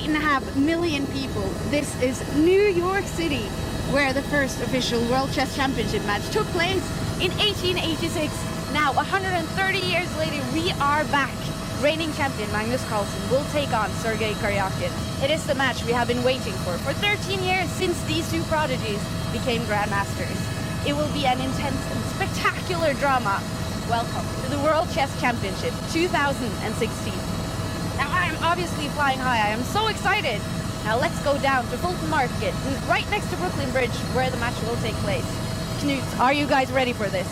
8.5 million people. This is New York City, where the first official World Chess Championship match took place in 1886. Now, 130 years later, we are back. Reigning champion Magnus Carlsen will take on Sergei Karyakin. It is the match we have been waiting for 13 years since these two prodigies became grandmasters. It will be an intense and spectacular drama. Welcome to the World Chess Championship 2016. Now, I am obviously flying high. I am so excited. Now let's go down to Fulton Market, right next to Brooklyn Bridge, where the match will take place. Knut, are you guys ready for this?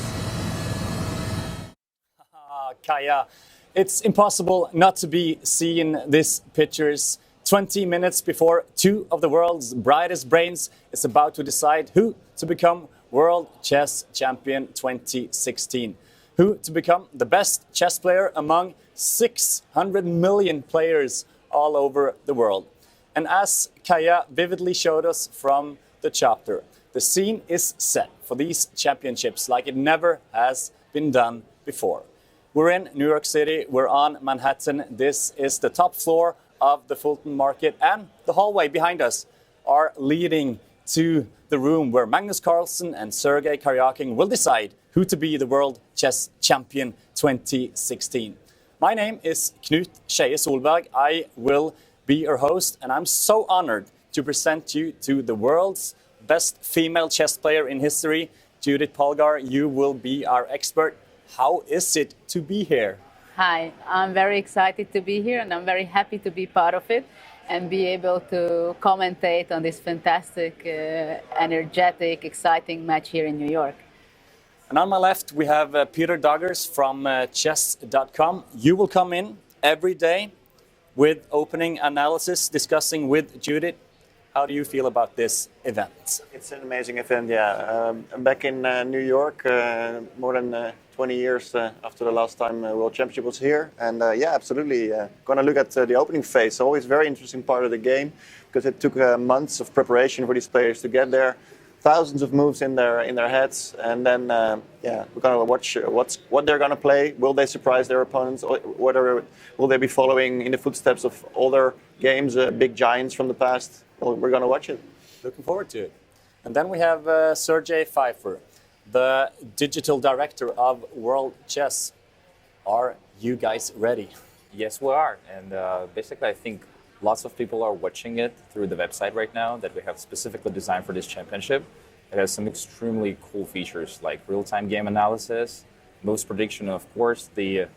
Kaja, it's impossible not to be seeing these pictures 20 minutes before two of the world's brightest brains is about to decide who to become World Chess Champion 2016. Who to become the best chess player among 600 million players all over the world. And as Kaja vividly showed us from the chapter, the scene is set for these championships like it never has been done before. We're in New York City, we're on Manhattan. This is the top floor of the Fulton Market, and the hallway behind us are leading to the room where Magnus Carlsen and Sergei Karyakin will decide who to be the World Chess Champion 2016. My name is Knut Skeie Solberg. I will be your host, and I'm so honored to present you to the world's best female chess player in history, Judith Polgar. You will be our expert. How is it to be here? Hi, I'm very excited to be here, and I'm very happy to be part of it and be able to commentate on this fantastic, energetic, exciting match here in New York. And on my left, we have Peter Doggers from chess.com. You will come in every day with opening analysis, discussing with Judith. How do you feel about this event? It's an amazing event, yeah. I'm back in New York, more than 20 years after the last time World Championship was here. And yeah, absolutely. Going to look at the opening phase. Always very interesting part of the game because it took months of preparation for these players to get there. Thousands of moves in their heads, and then yeah, we're gonna watch what they're gonna play. Will they surprise their opponents, or will they be following in the footsteps of older games, big giants from the past? Well, we're gonna watch it. Looking forward to it. And then we have Sergei Pfeiffer, the digital director of World Chess. Are you guys ready? Yes, we are, and basically, I think lots of people are watching it through the website right now that we have specifically designed for this championship. It has some extremely cool features like real-time game analysis, moves prediction, and of course the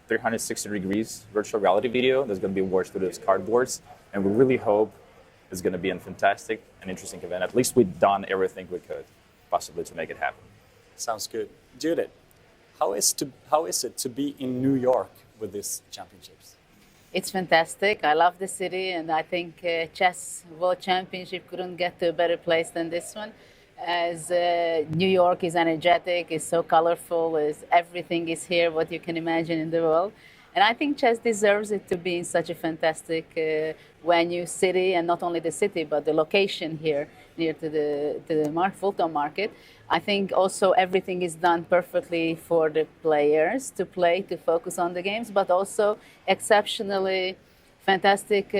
360 degrees virtual reality video that's going to be watched through those cardboards. And we really hope it's going to be a fantastic and interesting event. At least we've done everything we could possibly to make it happen. Sounds good. Judith, how is it to be in New York with these championships? It's fantastic. I love the city, and I think Chess World Championship couldn't get to a better place than this one. As New York is energetic, is so colorful, is everything is here, what you can imagine in the world. And I think chess deserves it to be in such a fantastic venue, city, and not only the city, but the location here near to the Fulton Market. I think also everything is done perfectly for the players to play, to focus on the games, but also exceptionally fantastic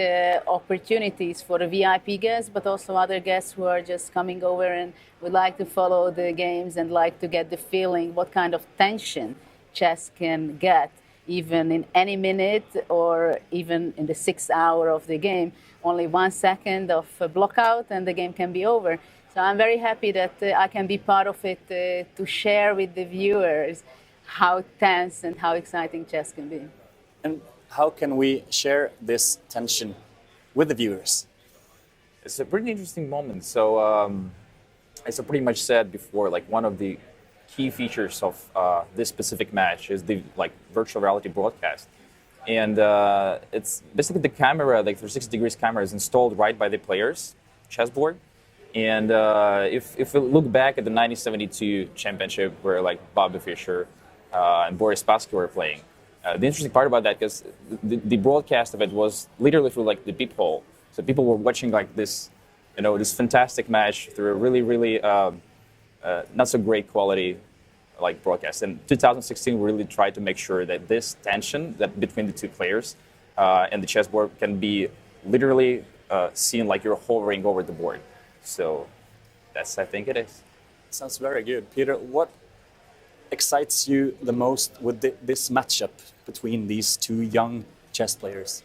opportunities for the VIP guests, but also other guests who are just coming over and would like to follow the games and like to get the feeling what kind of tension chess can get, even in any minute or even in the 6 hour of the game. Only 1 second of a blockout and the game can be over. So I'm very happy that I can be part of it to share with the viewers how tense and how exciting chess can be. And how can we share this tension with the viewers? It's a pretty interesting moment. So as I pretty much said before, like one of the key features of this specific match is the virtual reality broadcast. And it's basically the camera, like 360 degrees camera is installed right by the player's chessboard. And if we look back at the 1972 championship where like Bobby Fischer and Boris Spassky were playing, the interesting part about that, because the broadcast of it was literally through like the peephole. So people were watching like this, this fantastic match through a really, really not so great quality like broadcast. And 2016 we really tried to make sure that this tension that between the two players and the chessboard can be literally seem like you're hovering over the board. So that's, I think it is. Sounds very good. Peter, what excites you the most with this matchup between these two young chess players?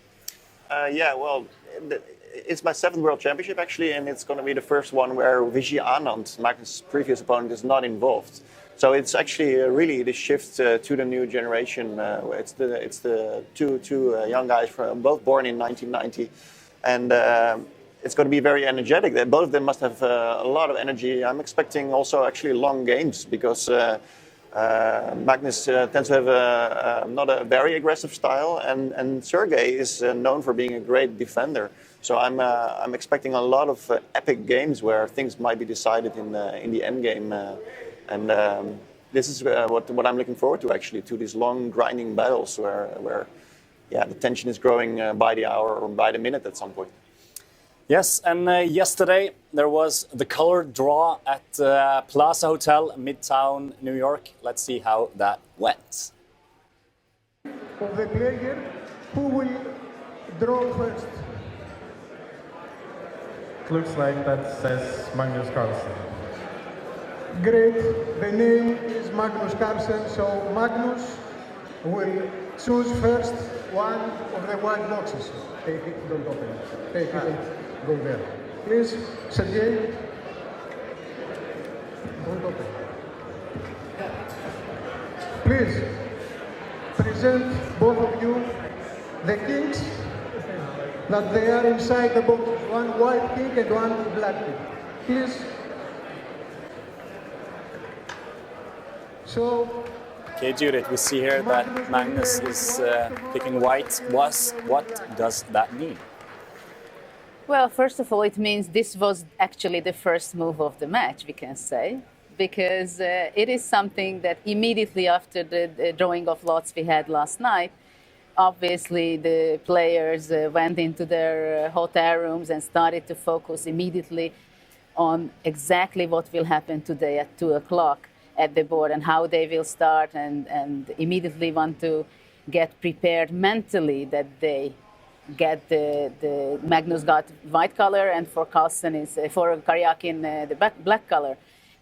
It's my 7th World Championship actually, and it's going to be the first one where Vishy Anand, Magnus' previous opponent, is not involved. So it's actually really the shift to the new generation. It's the two young guys both born in 1990, and it's going to be very energetic. Both of them must have a lot of energy. I'm expecting also actually long games because Magnus tends to have not a very aggressive style, and Sergey is known for being a great defender. So I'm expecting a lot of epic games where things might be decided in the end game, and this is what I'm looking forward to actually, to these long grinding battles where the tension is growing by the hour or by the minute at some point. Yes, and yesterday there was the color draw at Plaza Hotel, Midtown, New York. Let's see how that went. Of the player who will draw first. Looks like that says Magnus Carlsen. Great. The name is Magnus Carlsen, so Magnus will choose first one of the white boxes. Take it, don't open it. Take it and go there. Please, Sergey. Don't open. Please, present both of you the kings that they are inside the box. One white king and one black king. Please. So. Okay, Judith, we see here that Magnus is picking white. What does that mean? Well, first of all, it means this was actually the first move of the match, we can say, because it is something that immediately after the drawing of lots we had last night, obviously the players went into their hotel rooms and started to focus immediately on exactly what will happen today at 2 o'clock at the board and how they will start, and immediately want to get prepared mentally that they get the Magnus got white color, and for Carlsen is for Karyakin the black color.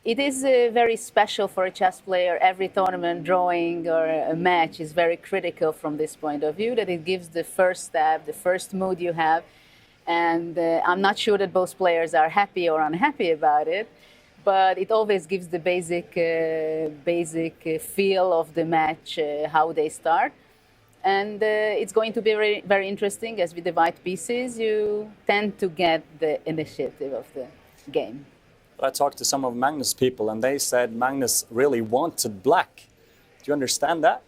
It is very special for a chess player. Every tournament drawing or a match is very critical from this point of view, that it gives the first step, the first mood you have. And I'm not sure that both players are happy or unhappy about it, but it always gives the basic feel of the match, how they start. And it's going to be very, very interesting. As with the white pieces, you tend to get the initiative of the game. I talked to some of Magnus' people, and they said Magnus really wanted black. Do you understand that?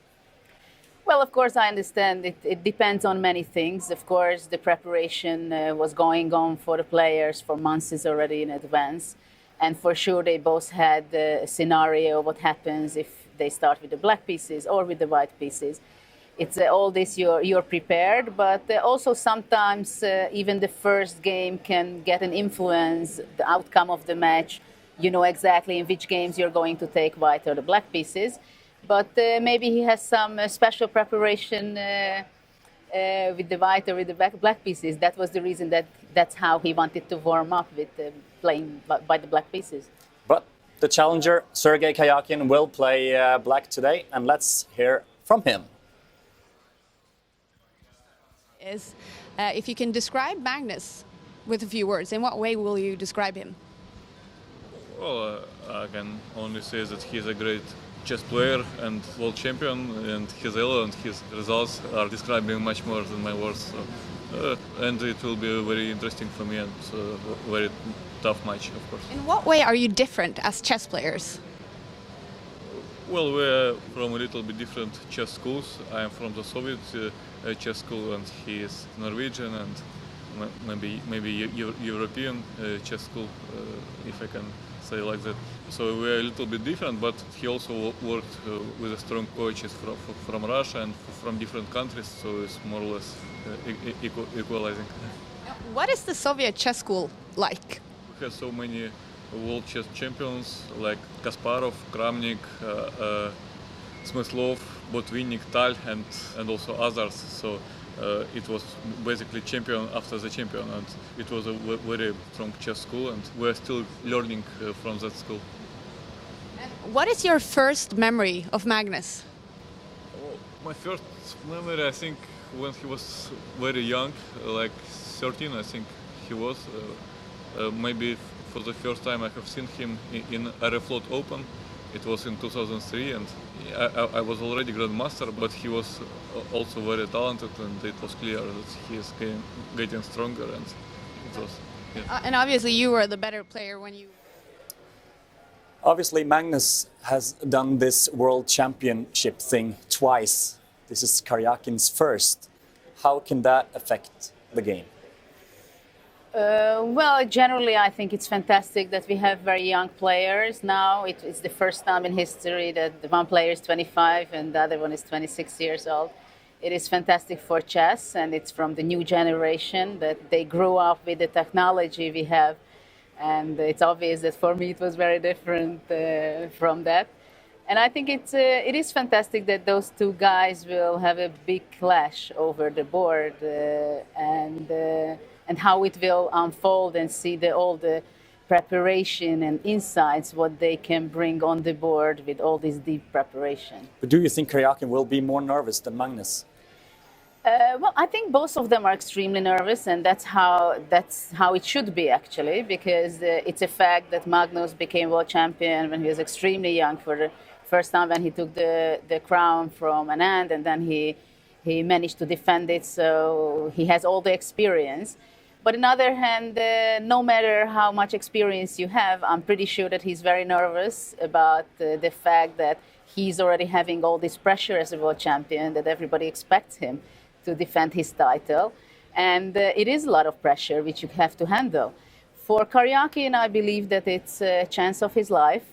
Well, of course, I understand. It depends on many things. Of course, the preparation was going on for the players for months already in advance. And for sure, they both had a scenario what happens if they start with the black pieces or with the white pieces. It's all this you're prepared, but also sometimes even the first game can get an influence, the outcome of the match. You know exactly in which games you're going to take white or the black pieces. But maybe he has some special preparation with the white or with the black pieces. That was the reason that's how he wanted to warm up with playing by the black pieces. But the challenger, Sergey Karyakin, will play black today, and let's hear from him. If you can describe Magnus with a few words, in what way will you describe him? Well, I can only say that he's a great chess player and world champion, and his elo and his results are describing much more than my words. So, and it will be very interesting for me and a very tough match, of course. In what way are you different as chess players? Well, we're from a little bit different chess schools. I am from the Soviet chess school, and he is Norwegian and maybe European chess school, if I can say like that. So we're a little bit different, but he also worked with strong coaches from Russia and from different countries, so it's more or less equalizing. What is the Soviet chess school like? We have so many world chess champions like Kasparov, Kramnik, Smyslov, Botvinnik, Tal, and also others. So it was basically champion after the champion, and it was a very strong chess school, and we're still learning from that school. What is your first memory of Magnus? My first memory, I think, when he was very young, like 13, I think he was. Maybe for the first time I have seen him in Aeroflot Open. It was in 2003, and I was already grandmaster, but he was also very talented, and it was clear that he is getting stronger, and it was. Yeah. And obviously you were the better player when you... Obviously, Magnus has done this World Championship thing twice. This is Karyakin's first. How can that affect the game? Well, generally, I think it's fantastic that we have very young players now. It's the first time in history that the one player is 25 and the other one is 26 years old. It is fantastic for chess, and it's from the new generation that they grew up with the technology we have. And it's obvious that for me it was very different from that. And I think it is fantastic that those two guys will have a big clash over the board and how it will unfold, and see all the preparation and insights, what they can bring on the board with all this deep preparation. But do you think Karyakin will be more nervous than Magnus? Well, I think both of them are extremely nervous, and that's how it should be, actually, because it's a fact that Magnus became world champion when he was extremely young, for the first time when he took the crown from Anand, and then he managed to defend it, so he has all the experience. But on the other hand, no matter how much experience you have, I'm pretty sure that he's very nervous about the fact that he's already having all this pressure as a world champion, that everybody expects him to defend his title. And it is a lot of pressure which you have to handle. For Karyakin, I believe that it's a chance of his life,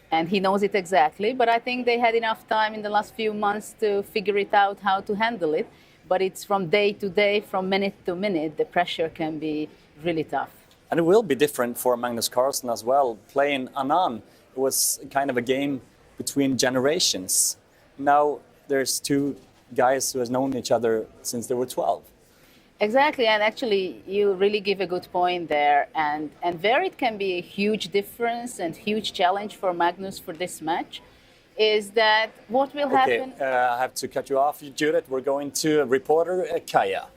and he knows it exactly. But I think they had enough time in the last few months to figure it out how to handle it. But it's from day to day, from minute to minute, the pressure can be really tough. And it will be different for Magnus Carlsen as well. Playing Anand, it was kind of a game between generations. Now there's two guys who have known each other since they were 12. Exactly, and actually you really give a good point there. And where it can be a huge difference and huge challenge for Magnus for this match is that what will happen... Okay, I have to cut you off, Judith. We're going to reporter Kaya.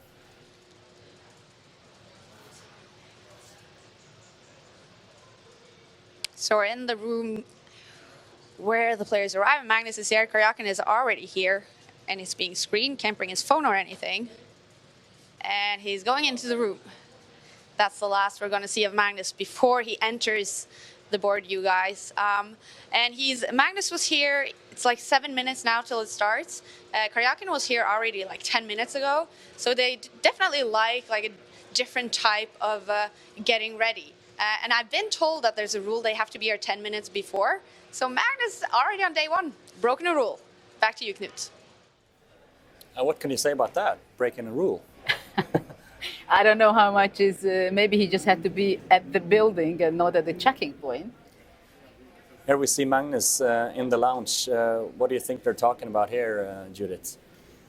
So we're in the room where the players arrive, and Magnus is here. Karyakin is already here, and he's being screened, can't bring his phone or anything. And he's going into the room. That's the last we're going to see of Magnus before he enters the board, you guys. And Magnus was here, it's like 7 minutes now till it starts. Karyakin was here already like 10 minutes ago. So they definitely like a different type of getting ready. And I've been told that there's a rule they have to be here 10 minutes before. So Magnus already on day one, broken a rule. Back to you, Knut. What can you say about that, breaking a rule? I don't know how much is, maybe he just had to be at the building and not at the checking point. Here we see Magnus in the lounge. What do you think they're talking about here, Judith?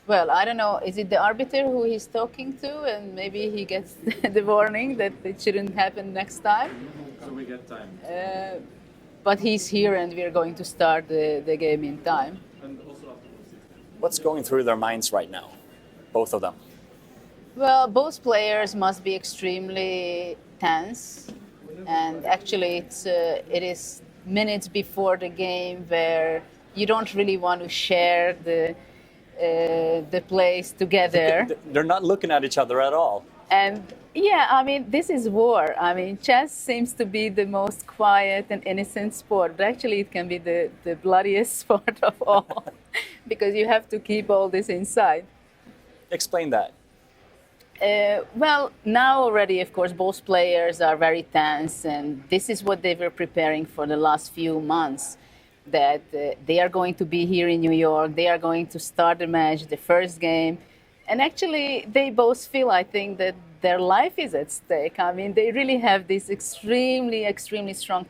Well, I don't know. Is it the arbiter who he's talking to, and maybe he gets the warning that it shouldn't happen next time? So we get time. But he's here, and we're going to start the game in time. What's going through their minds right now, both of them? Well, both players must be extremely tense, and actually it is minutes before the game where you don't really want to share the plays together. They're not looking at each other at all. And yeah, I mean, this is war. I mean, chess seems to be the most quiet and innocent sport, but actually it can be the bloodiest sport of all because you have to keep all this inside. Explain that. Well, now already, of course, both players are very tense, and this is what they were preparing for the last few months, that they are going to be here in New York, they are going to start the match, the first game, and actually they both feel, I think, that their life is at stake. I mean, they really have this extremely, extremely strong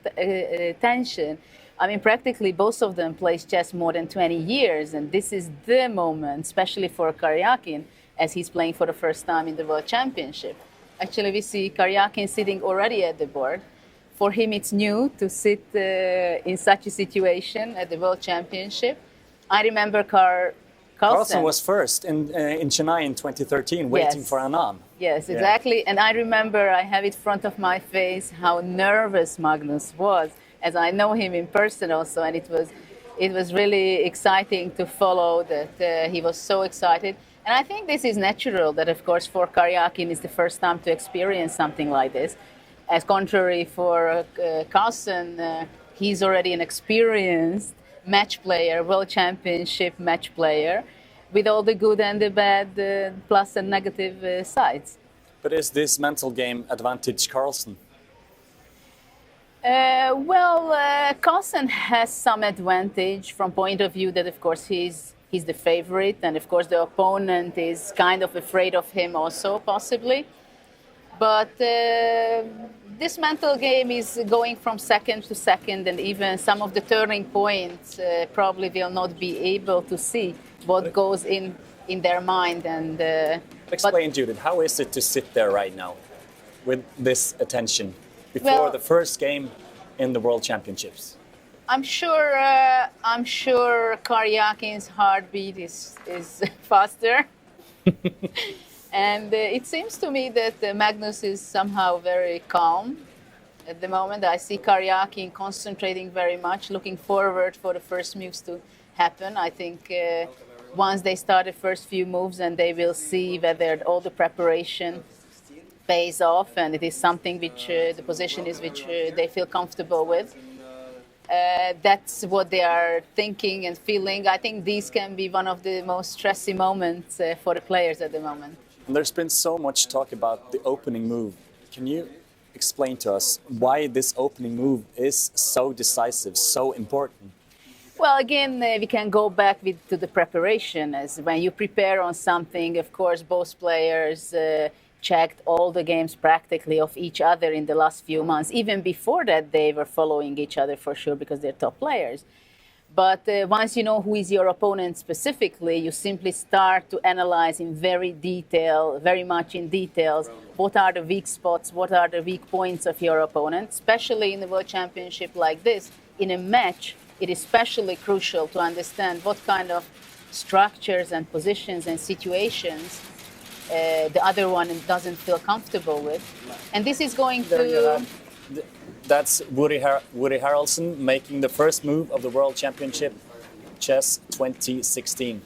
tension. I mean, practically both of them play chess more than 20 years, and this is the moment, especially for Karyakin, as he's playing for the first time in the World Championship. Actually, we see Karyakin sitting already at the board. For him, it's new to sit in such a situation at the World Championship. I remember Carlsen was first in Chennai in 2013, waiting Yes. for Anand. Yes, Yeah. exactly. And I remember, I have it in front of my face, how nervous Magnus was, as I know him in person also. And it was really exciting to follow that he was so excited. And I think this is natural that, of course, for Karyakin, it's the first time to experience something like this. As contrary for Carlsen, he's already an experienced match player, World Championship match player, with all the good and the bad plus and negative sides. But is this mental game advantage Carlsen? Carlsen has some advantage from point of view that, of course, he's the favorite, and of course the opponent is kind of afraid of him also, possibly. But this mental game is going from second to second, and even some of the turning points probably will not be able to see what goes in their mind. And Explain, Judith, how is it to sit there right now with this attention before the first game in the World Championships? I'm sure Karyakin's heartbeat is faster. And it seems to me that Magnus is somehow very calm at the moment. I see Karyakin concentrating very much, looking forward for the first moves to happen. I think once they start the first few moves, and they will see whether all the preparation pays off, and it is something which the position is which they feel comfortable with. That's what they are thinking and feeling. I think these can be one of the most stressy moments for the players at the moment. And there's been so much talk about the opening move. Can you explain to us why this opening move is so decisive, so important? Well, again, we can go back to the preparation. As when you prepare on something, of course, both players checked all the games practically of each other in the last few months. Even before that, they were following each other for sure because they're top players. But once you know who is your opponent specifically, you simply start to analyze in very much in details, what are the weak spots, what are the weak points of your opponent, especially in the World Championship like this. In a match, it is especially crucial to understand what kind of structures and positions and situations the other one doesn't feel comfortable with. And this is going to... That's Woody Harrelson making the first move of the World Championship Chess 2016.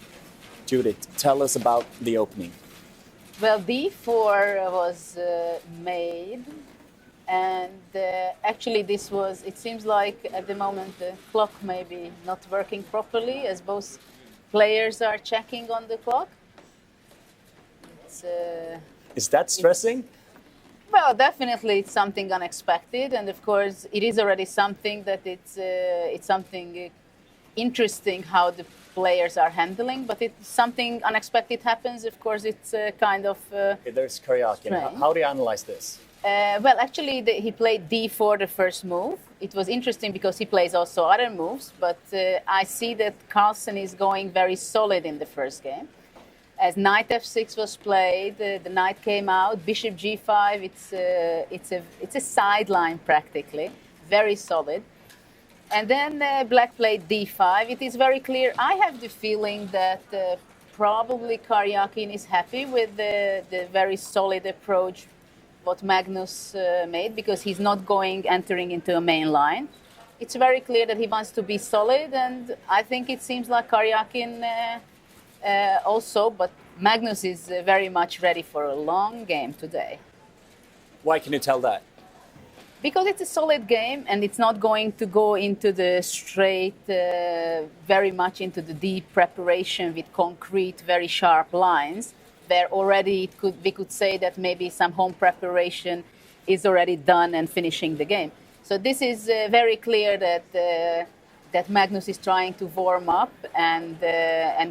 Judith, tell us about the opening. Well, D4 was made, and actually this was, it seems like at the moment the clock may be not working properly as both players are checking on the clock. Is that stressing? Well, definitely it's something unexpected, and of course it is already something that it's something interesting how the players are handling, but if something unexpected happens, of course it's kind of... Okay, there's Karyakin. How do you analyze this? Well, actually he played D4 the first move. It was interesting because he plays also other moves, but I see that Carlsen is going very solid in the first game. As knight f6 was played, the knight came out. Bishop g5. It's a sideline practically, very solid. And then black played d5. It is very clear. I have the feeling that probably Karyakin is happy with the very solid approach what Magnus made, because he's not entering into a main line. It's very clear that he wants to be solid, and I think it seems like Karyakin. Also, but Magnus is very much ready for a long game today. Why can you tell that? Because it's a solid game, and it's not going to go into the straight, very much into the deep preparation with concrete, very sharp lines. Where already we could say that maybe some home preparation is already done and finishing the game. So this is very clear that Magnus is trying to warm up and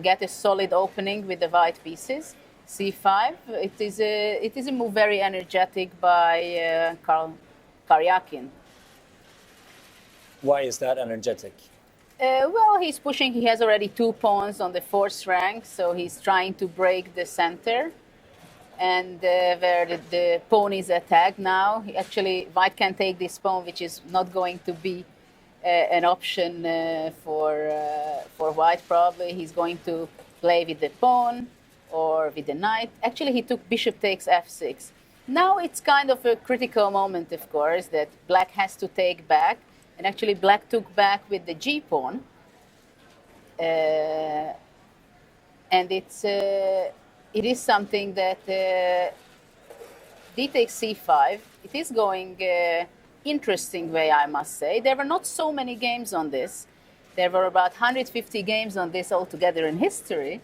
get a solid opening with the white pieces. C5. It is a move very energetic by Karyakin. Why is that energetic? Well, he's pushing. He has already 2 pawns on the 4th rank, so he's trying to break the center. And where the pawn is attacked now, actually, white can take this pawn, which is not going to be an option for white. Probably he's going to play with the pawn or with the knight. Actually, he took bishop takes f6. Now it's kind of a critical moment, of course, that black has to take back. And actually, black took back with the g pawn. And it is something that d takes c5. It is going interesting way, I must say. There were not so many games on this. There were about 150 games on this altogether in history.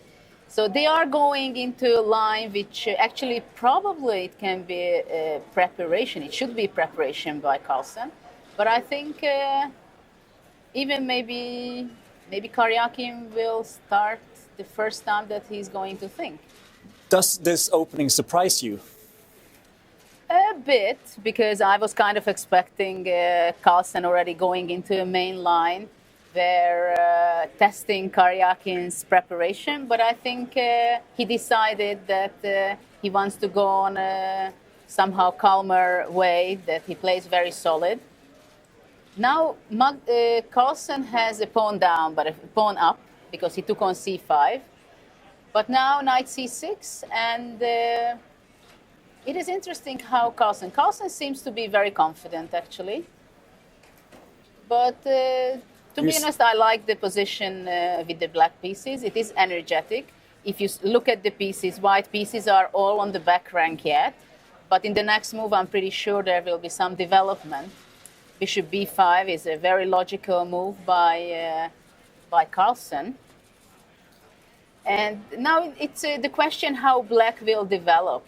So they are going into a line which actually probably it can be a preparation. It should be preparation by Carlsen. But I think even maybe Karyakin will start the first time that he's going to think. Does this opening surprise you? A bit, because I was kind of expecting Carlsen already going into a main line. They're testing Karyakin's preparation, but I think he decided that he wants to go on a somehow calmer way, that he plays very solid. Now, Carlsen has a pawn down, but a pawn up, because he took on c5. But now knight c6, and it is interesting how Carlsen seems to be very confident, actually. But to be honest, I like the position with the black pieces. It is energetic. If you look at the pieces, white pieces are all on the back rank yet. But in the next move, I'm pretty sure there will be some development. Bishop b5 is a very logical move by Carlsen. And now it's the question how black will develop.